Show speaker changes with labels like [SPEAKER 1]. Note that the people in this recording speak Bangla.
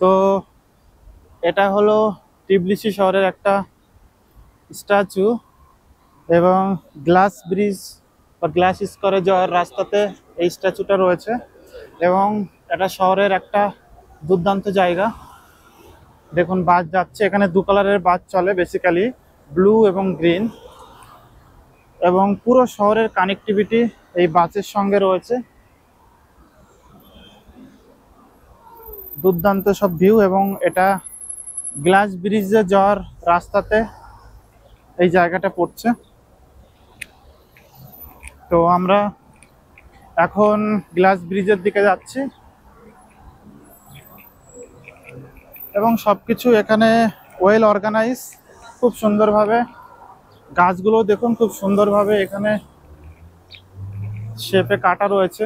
[SPEAKER 1] তো এটা হলো টিবলিসি শহরের একটা স্ট্যাচু, এবং গ্লাস ব্রিজ বা গ্লাস স্কোয়ারে যাওয়ার রাস্তাতে এই স্ট্যাচুটা রয়েছে। এবং এটা শহরের একটা দুর্দান্ত জায়গা। দেখুন বাস যাচ্ছে, এখানে দু কালারের বাস চলে বেসিক্যালি, ব্লু এবং গ্রিন, এবং পুরো শহরের কানেক্টিভিটি এই বাসের সঙ্গে রয়েছে। দুর্দান্ত সব ভিউ, এবং এটা গ্লাস ব্রিজে যাওয়ার রাস্তাতে এই জায়গাটা পড়ছে। তো আমরা এখন গ্লাস ব্রিজের দিকে যাচ্ছি, এবং সবকিছু এখানে ওয়েল অর্গানাইজ, খুব সুন্দরভাবে। গাছগুলো দেখুন খুব সুন্দরভাবে এখানে শেপে কাটা রয়েছে।